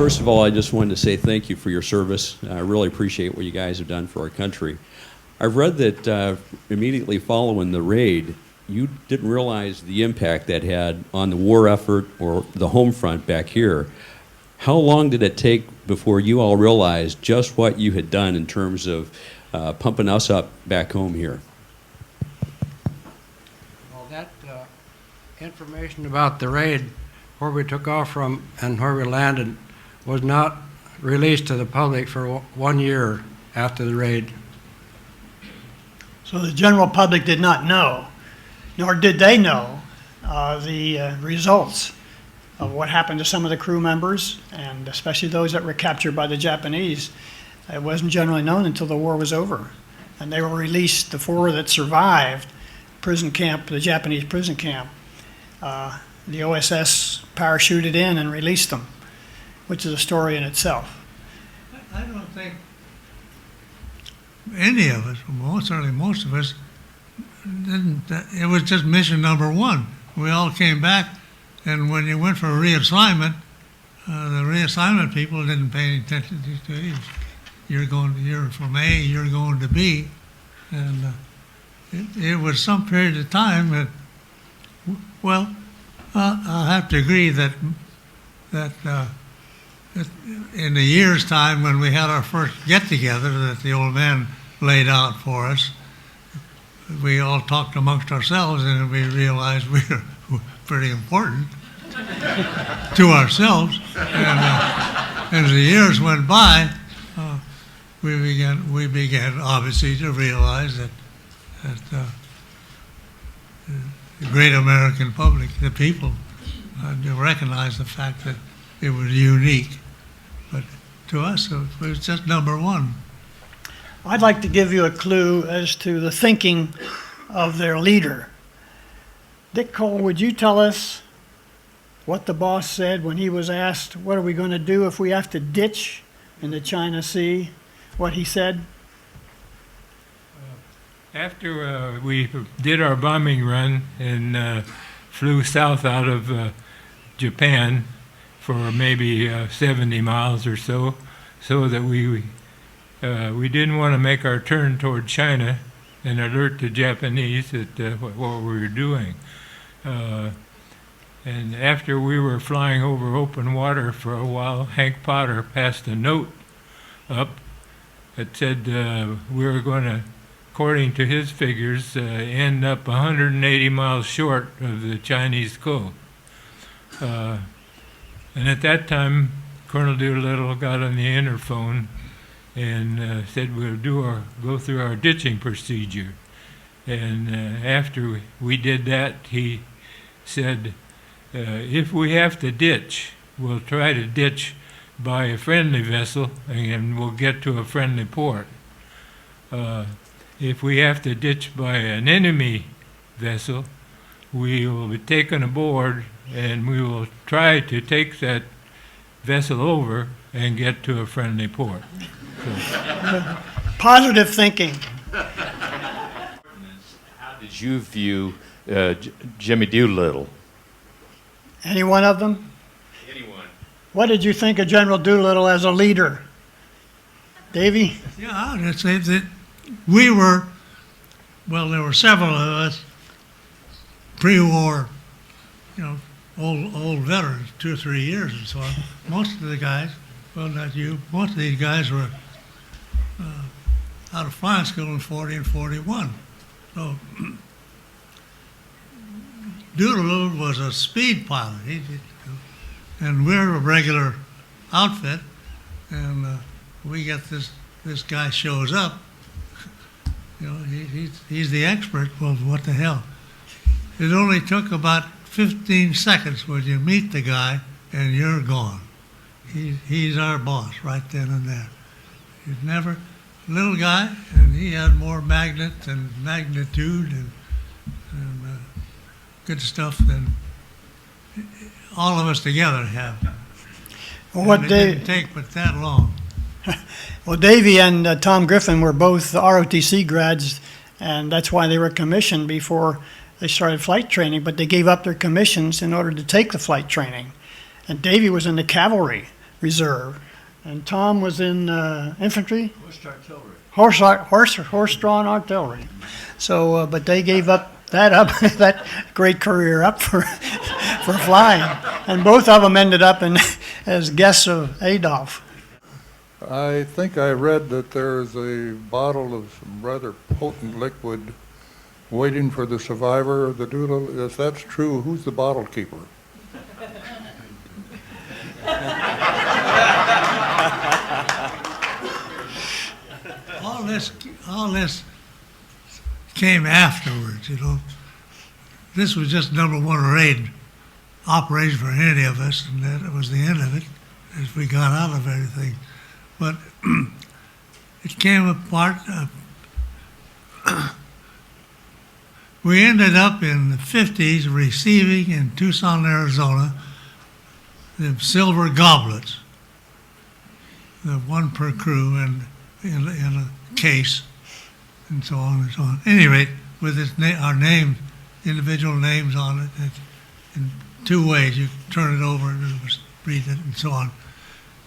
first of all, I just wanted to say thank you for your service. I really appreciate what you guys have done for our country. I've read that immediately following the raid, you didn't realize the impact that had on the war effort or the home front back here. How long did it take before you all realized just what you had done in terms of pumping us up back home here? Well, that information about the raid, where we took off from and where we landed, was not released to the public for 1 year after the raid. So the general public did not know, nor did they know the results of what happened to some of the crew members, and especially those that were captured by the Japanese. It wasn't generally known until the war was over. And they were released, the 4 that survived prison camp, the Japanese prison camp. The OSS parachuted in and released them, which is a story in itself. I don't think any of us, certainly most of us, didn't. It was just mission number 1. We all came back, and when you went for a reassignment, the reassignment people didn't pay any attention to you. You're from A, you're going to B, and it was some period of time that, well, I'll have to agree that in a year's time, when we had our first get-together that the old man laid out for us, we all talked amongst ourselves, and we realized we were pretty important to ourselves. And as the years went by, we began obviously to realize that the great American public, the people, recognized the fact that it was unique. But to us, it was just number 1. I'd like to give you a clue as to the thinking of their leader. Dick Cole, would you tell us what the boss said when he was asked, what are we going to do if we have to ditch in the China Sea? What he said? After we did our bombing run and flew south out of Japan for maybe 70 miles or so that we didn't want to make our turn toward China and alert the Japanese that what we were doing. And after we were flying over open water for a while, Hank Potter passed a note up that said we were going to, according to his figures, end up 180 miles short of the Chinese coast. And at that time, Colonel Doolittle got on the interphone and said we'll go through our ditching procedure. And after we did that, he said, if we have to ditch, we'll try to ditch by a friendly vessel and we'll get to a friendly port. If we have to ditch by an enemy vessel, we will be taken aboard and we will try to take that vessel over and get to a friendly port. So. Positive thinking. How did you view Jimmy Doolittle? Any one of them? Anyone? What did you think of General Doolittle as a leader? Davy? Yeah, I'd say that we were, well, there were several of us pre-war, old veterans, 2 or 3 years and so on. Most of the guys, well, not you, most of these guys were out of flying school in 40 and 41. So Doolittle was a speed pilot, and we're a regular outfit, and we get this guy shows up. He's the expert. Well, what the hell? It only took about 15 seconds when you meet the guy and you're gone. He's our boss right then and there. He's never, little guy, and he had more magnet and magnitude and good stuff than all of us together have. Well, it didn't take but that long. Well, Davy and Tom Griffin were both ROTC grads, and that's why they were commissioned before they started flight training, but they gave up their commissions in order to take the flight training. And Davy was in the cavalry. Reserve. And Tom was in infantry? Horse-drawn artillery. So, but they gave that great career up for flying. And both of them ended up as guests of Adolf. I think I read that there's a bottle of some rather potent liquid waiting for the survivor of the Doolittle. If that's true, who's the bottle keeper? All this came afterwards, you know. This was just number one raid operation for any of us, and that was the end of it as we got out of everything. But it came apart. We ended up in the 50s receiving in Tucson, Arizona, the silver goblets, the one per crew and in a case, and so on and so on. At any rate, with our name, individual names on it, in two ways. You turn it over and it was read it and so on.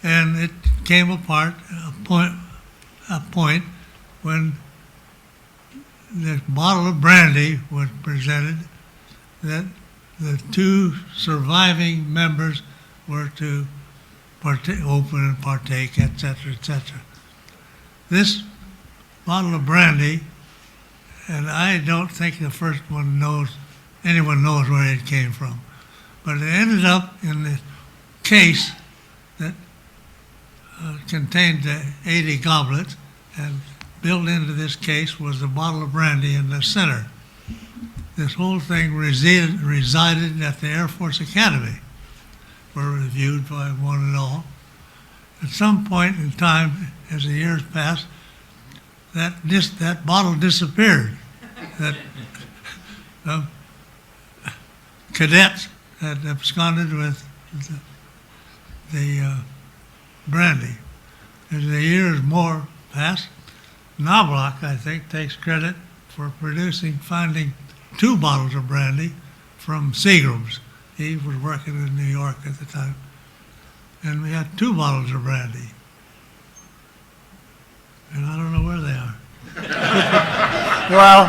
And it came apart a point when the bottle of brandy was presented that the two surviving members were to open and partake, etc., etc. This bottle of brandy, and I don't think the first one anyone knows where it came from, but it ended up in the case that contained the 80 goblets, and built into this case was a bottle of brandy in the center. This whole thing resided at the Air Force Academy, were reviewed by one and all. At some point in time, as the years passed, that bottle disappeared. That cadets had absconded with the brandy. As the years more passed, Knobloch, I think, takes credit for finding 2 bottles of brandy from Seagram's. He was working in New York at the time. And we had 2 bottles of brandy. And I don't know where they are. Well,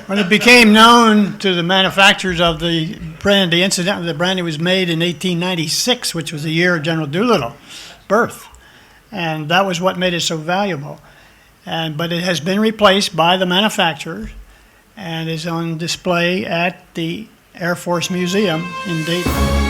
when it became known to the manufacturers of the brandy, incidentally, the brandy was made in 1896, which was the year of General Doolittle's birth. And that was what made it so valuable. But it has been replaced by the manufacturers and is on display at the Air Force Museum in Dayton.